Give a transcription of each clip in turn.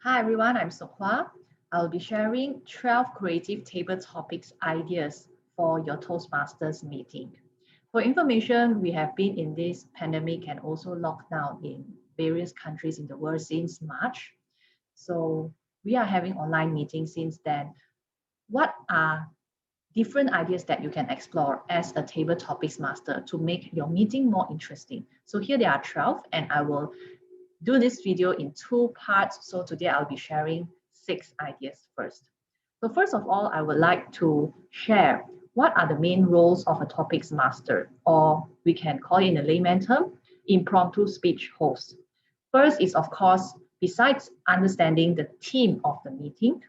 Hi everyone, I'm Sokhwa. I'll be sharing 12 creative table topics ideas for your Toastmasters meeting. For information, we have been in this pandemic and also lockdown in various countries in the world since March. So we are having online meetings since then. What are different ideas that you can explore as a table topics master to make your meeting more interesting? So here there are 12 and I will do this video in two parts. So today I'll be sharing 6 ideas first. So first of all, I would like to share what are the main roles of a topics master, or we can call it in a layman term, impromptu speech host. First is, of course, besides understanding the theme of the meeting,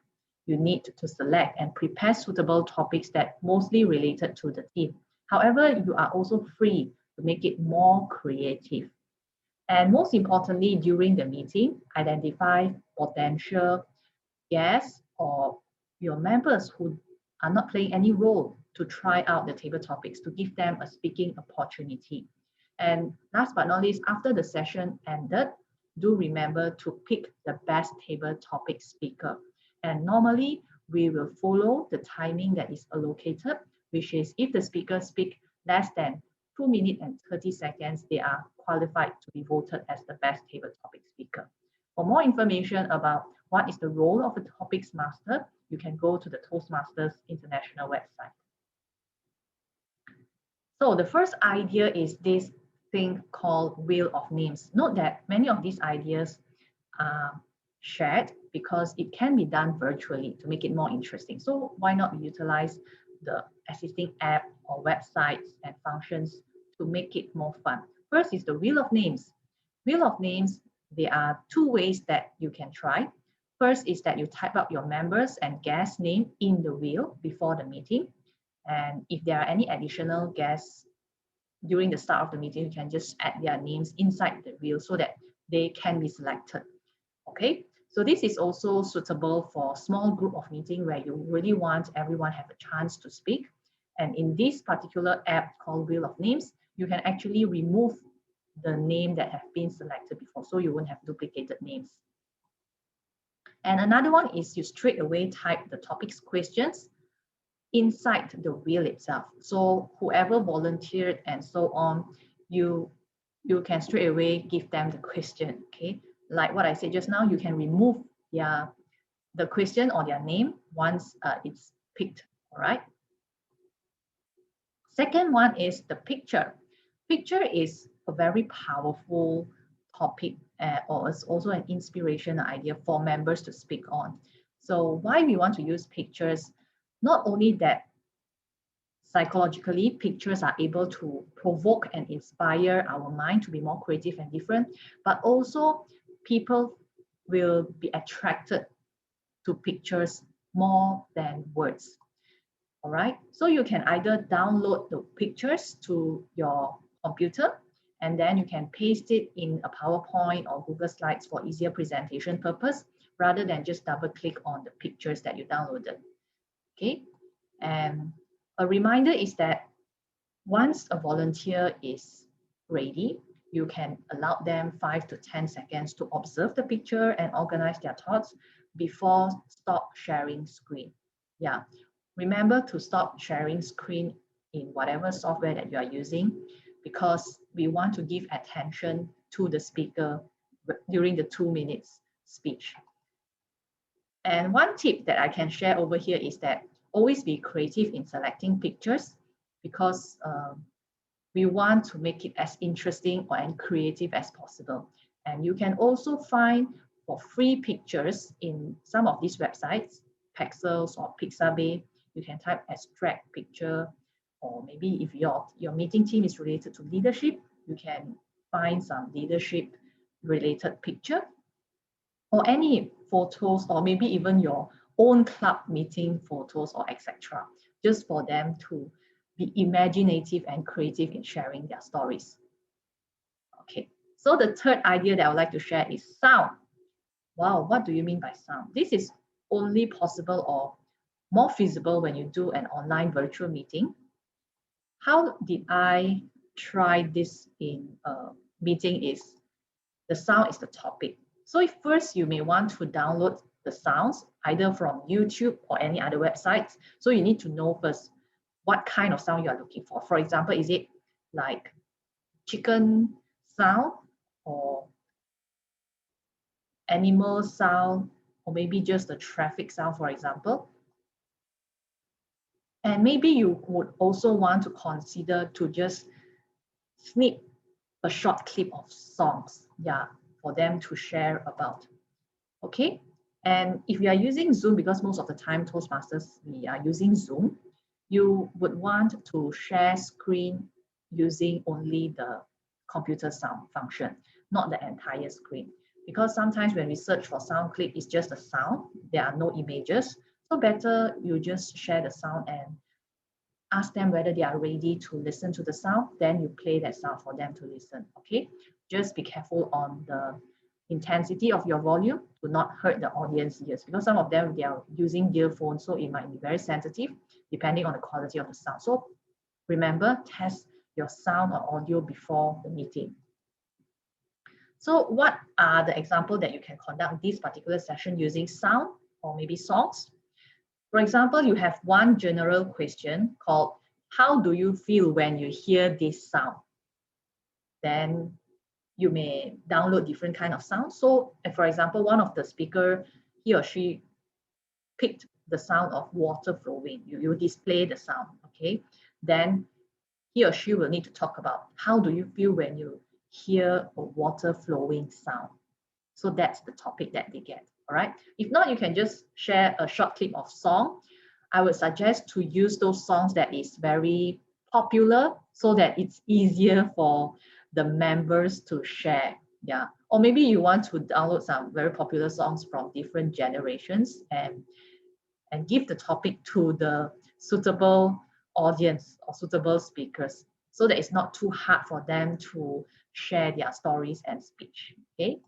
you need to select and prepare suitable topics that mostly related to the theme. However, you are also free to make it more creative. And most importantly, during the meeting, identify potential guests or your members who are not playing any role to try out the table topics to give them a speaking opportunity. And last but not least, after the session ended, do remember to pick the best table topic speaker. And normally, we will follow the timing that is allocated, which is if the speaker speak less than 2 minutes and 30 seconds, they are qualified to be voted as the best table topic speaker. For more information about what is the role of a topics master, you can go to the Toastmasters International website. So the first idea is this thing called Wheel of Names. Note that many of these ideas are shared because it can be done virtually to make it more interesting. So why not utilize the existing app or websites and functions to make it more fun? First is the Wheel of Names. Wheel of Names, there are two ways that you can try. First is that you type up your members and guest name in the wheel before the meeting. And if there are any additional guests during the start of the meeting, you can just add their names inside the wheel so that they can be selected. Okay, so this is also suitable for small group of meeting where you really want everyone have a chance to speak. And in this particular app called Wheel of Names, you can actually remove the name that have been selected before, so you won't have duplicated names. And another one is you straight away type the topics questions inside the wheel itself. So whoever volunteered and so on, you can straight away give them the question. Okay, like what I said just now, you can remove the question or their name once it's picked. All right. Second one is the picture. Picture is a very powerful topic or it's also an inspiration idea for members to speak on. So why we want to use pictures? Not only that psychologically, pictures are able to provoke and inspire our mind to be more creative and different, but also people will be attracted to pictures more than words. All right, so you can either download the pictures to your computer and then you can paste it in a PowerPoint or Google Slides for easier presentation purpose rather than just double click on the pictures that you downloaded. Okay, and a reminder is that once a volunteer is ready, you can allow them 5 to 10 seconds to observe the picture and organize their thoughts before stop sharing screen. Yeah, remember to stop sharing screen in whatever software that you are using because we want to give attention to the speaker during the 2 minutes speech. And one tip that I can share over here is that always be creative in selecting pictures because we want to make it as interesting and creative as possible. And you can also find for free pictures in some of these websites, Pexels or Pixabay. You can type abstract picture, or maybe if your meeting team is related to leadership, you can find some leadership related picture or any photos, or maybe even your own club meeting photos or etc. Just for them to be imaginative and creative in sharing their stories. Okay, so the third idea that I would like to share is sound. Wow, what do you mean by sound? This is only possible or more feasible when you do an online virtual meeting. How did I try this in a meeting is the sound is the topic. So if first you may want to download the sounds either from YouTube or any other websites. So you need to know first what kind of sound you are looking for. For example, is it like chicken sound or animal sound, or maybe just the traffic sound, for example? And maybe you would also want to consider to just snip a short clip of songs, yeah, for them to share about. Okay. And if you are using Zoom, because most of the time Toastmasters, we are using Zoom, you would want to share screen using only the computer sound function, not the entire screen. Because sometimes when we search for sound clip, it's just a sound, there are no images. So better you just share the sound and ask them whether they are ready to listen to the sound, then you play that sound for them to listen, okay? Just be careful on the intensity of your volume to not hurt the audience ears, because some of them, they are using earphones, so it might be very sensitive depending on the quality of the sound. So remember, test your sound or audio before the meeting. So what are the examples that you can conduct this particular session using sound or maybe songs? For example, you have one general question called, how do you feel when you hear this sound? Then you may download different kind of sounds. So for example, one of the speaker, he or she picked the sound of water flowing. You display the sound, okay? Then he or she will need to talk about, how do you feel when you hear a water flowing sound? So that's the topic that they get, all right? If not, you can just share a short clip of song. I would suggest to use those songs that is very popular so that it's easier for the members to share, yeah. Or maybe you want to download some very popular songs from different generations and give the topic to the suitable audience or suitable speakers so that it's not too hard for them to share their stories and speech, okay?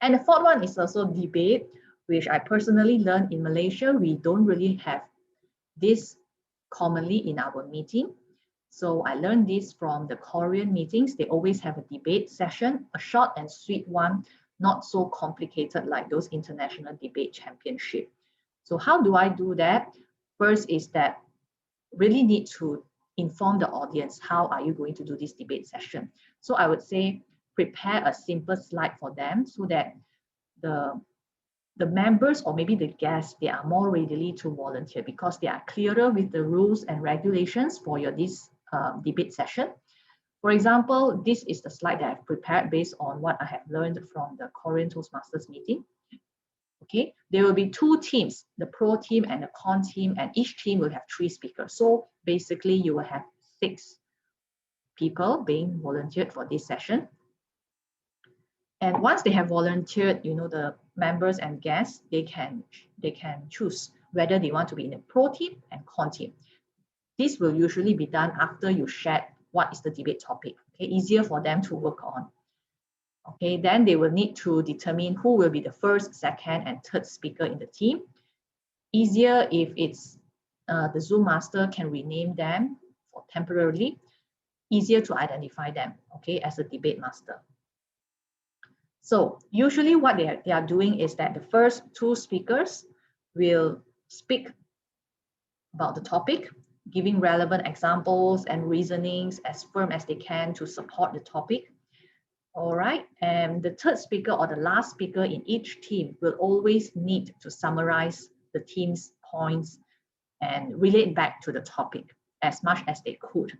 And the fourth one is also debate, which I personally learned in Malaysia. We don't really have this commonly in our meeting. So I learned this from the Korean meetings. They always have a debate session, a short and sweet one, not so complicated like those international debate championship. So how do I do that? First is that really need to inform the audience, how are you going to do this debate session? So I would say prepare a simple slide for them so that the members or maybe the guests, they are more readily to volunteer because they are clearer with the rules and regulations for your this debate session. For example, this is the slide that I've prepared based on what I have learned from the Korean Toastmasters meeting. Okay, there will be two teams, the pro team and the con team, and each team will have 3 speakers. So basically you will have 6 people being volunteered for this session. And once they have volunteered, you know, the members and guests, they can choose whether they want to be in a pro team and con team. This will usually be done after you share what is the debate topic. Okay, easier for them to work on. Okay, then they will need to determine who will be the first, second, and third speaker in the team. Easier if it's the Zoom master can rename them for temporarily. Easier to identify them, okay, as a debate master. So usually what they are doing is that the first 2 speakers will speak about the topic, giving relevant examples and reasonings as firm as they can to support the topic. All right, and the third speaker or the last speaker in each team will always need to summarize the team's points and relate back to the topic as much as they could.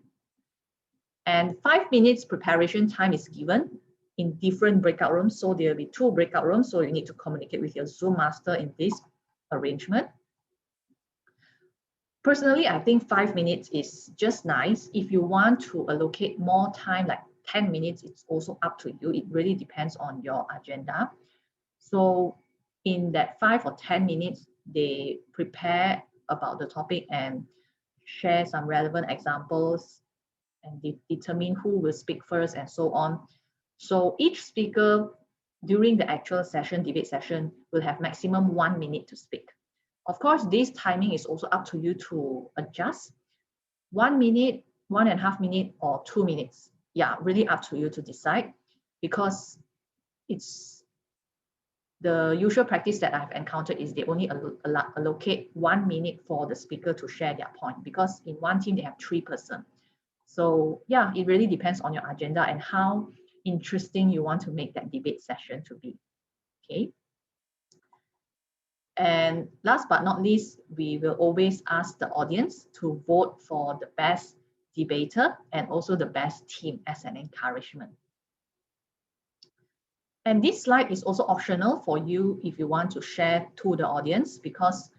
And 5 minutes preparation time is given in different breakout rooms. So there will be 2 breakout rooms. So you need to communicate with your Zoom master in this arrangement. Personally, I think 5 minutes is just nice. If you want to allocate more time, like 10 minutes, it's also up to you. It really depends on your agenda. So in that 5 or 10 minutes, they prepare about the topic and share some relevant examples and determine who will speak first and so on. So each speaker during the actual session, debate session, will have maximum 1 minute to speak. Of course, this timing is also up to you to adjust. 1 minute, 1.5 minutes, or 2 minutes. Yeah, really up to you to decide because it's the usual practice that I've encountered is they only allocate 1 minute for the speaker to share their point, because in one team they have 3 persons. So yeah, it really depends on your agenda and how interesting you want to make that debate session to be. Okay. And last but not least, we will always ask the audience to vote for the best debater and also the best team as an encouragement. And this slide is also optional for you if you want to share to the audience, because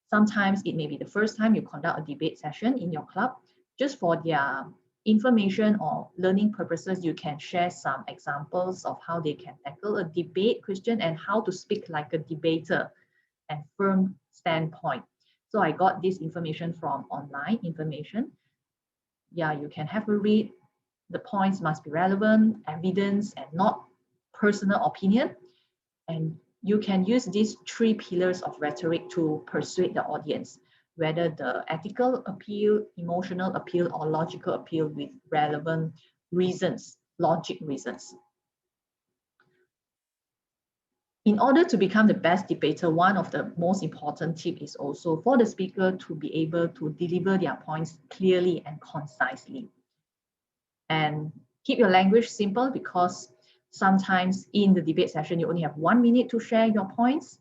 sometimes it may be the first time you conduct a debate session in your club. Just for their information or learning purposes, you can share some examples of how they can tackle a debate question and how to speak like a debater and firm standpoint. So I got this information from online information. Yeah, you can have a read. The points must be relevant, evidence, and not personal opinion. And you can use these 3 pillars of rhetoric to persuade the audience, whether the ethical appeal, emotional appeal, or logical appeal with relevant reasons, logic reasons. In order to become the best debater, one of the most important tips is also for the speaker to be able to deliver their points clearly and concisely. And keep your language simple, because sometimes in the debate session, you only have 1 minute to share your points.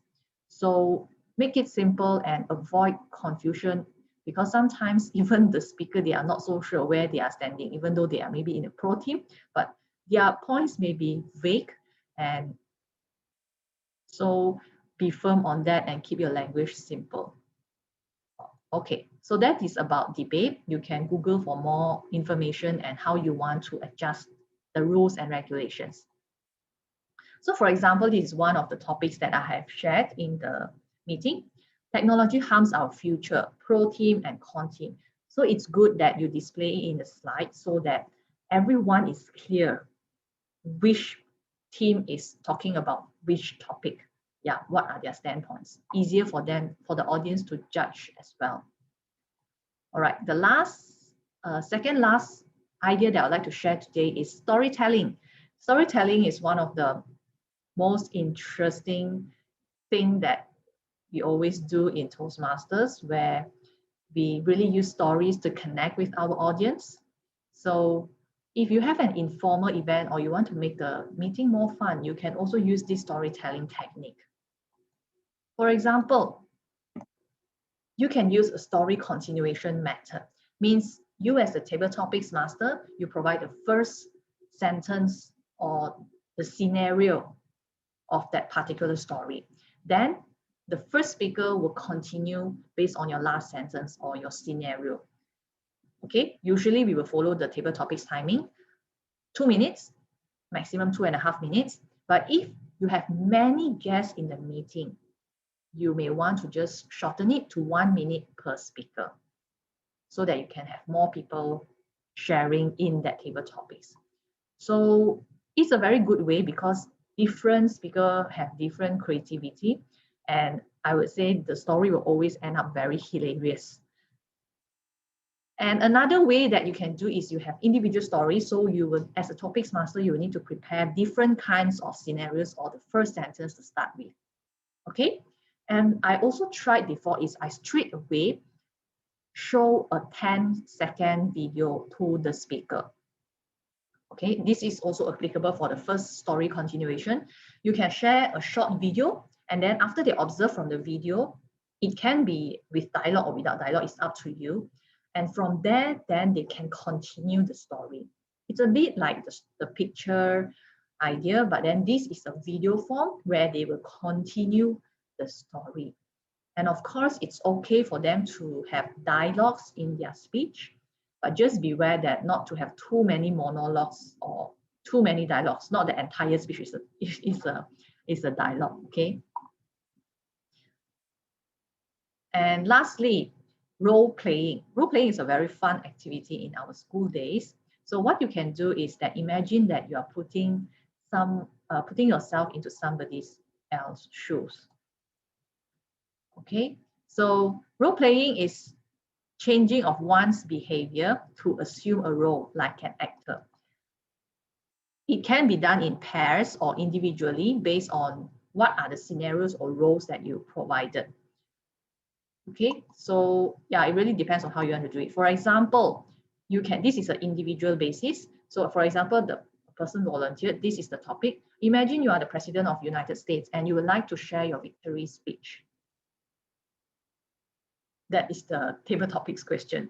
So make it simple and avoid confusion, because sometimes even the speaker, they are not so sure where they are standing, even though they are maybe in a pro team, but their points may be vague. And so be firm on that and keep your language simple. Okay, so that is about debate. You can Google for more information and how you want to adjust the rules and regulations. So for example, this is one of the topics that I have shared in the meeting. Technology harms our future, pro team and con team. So it's good that you display it in the slide so that everyone is clear which team is talking about which topic. Yeah, what are their standpoints? Easier for them, for the audience to judge as well. All right, the second last idea that I'd like to share today is storytelling. Storytelling is one of the most interesting thing that we always do in Toastmasters, where we really use stories to connect with our audience. So if you have an informal event or you want to make the meeting more fun, you can also use this storytelling technique. For example, you can use a story continuation method. Means you as the table topics master, you provide the first sentence or the scenario of that particular story. Then the first speaker will continue based on your last sentence or your scenario. Okay, usually we will follow the table topics timing, 2 minutes, maximum 2.5 minutes. But if you have many guests in the meeting, you may want to just shorten it to 1 minute per speaker so that you can have more people sharing in that table topics. So it's a very good way, because different speakers have different creativity, and I would say the story will always end up very hilarious. And another way that you can do is you have individual stories. So you will, as a topics master, you will need to prepare different kinds of scenarios or the first sentence to start with. Okay. And I also tried before is I straight away show a 10-second video to the speaker. Okay, this is also applicable for the first story continuation. You can share a short video, and then after they observe from the video, it can be with dialogue or without dialogue, it's up to you. And from there, then they can continue the story. It's a bit like the picture idea, but then this is a video form where they will continue the story. And of course, it's okay for them to have dialogues in their speech, but just beware that not to have too many monologues or too many dialogues. Not the entire speech is a dialogue, okay? And lastly, role playing. Role playing is a very fun activity in our school days. So what you can do is that imagine that you are putting yourself into somebody else's shoes. Okay, so role playing is changing of one's behavior to assume a role like an actor. It can be done in pairs or individually based on what are the scenarios or roles that you provided. Okay, so yeah, it really depends on how you want to do it. For example, you can, this is an individual basis. So for example, the person volunteered, this is the topic. Imagine you are the President of the United States and you would like to share your victory speech. That is the table topics question.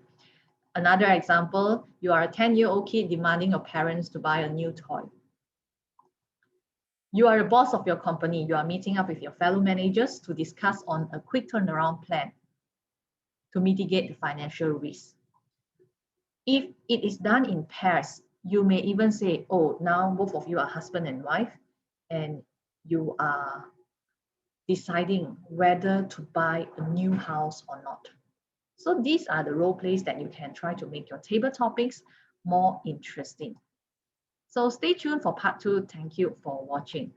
Another example, you are a 10-year-old kid demanding your parents to buy a new toy. You are a boss of your company. You are meeting up with your fellow managers to discuss on a quick turnaround plan to mitigate the financial risk. If it is done in pairs, you may even say, oh, now both of you are husband and wife, and you are deciding whether to buy a new house or not. So these are the role plays that you can try to make your table topics more interesting. So stay tuned for part 2. Thank you for watching.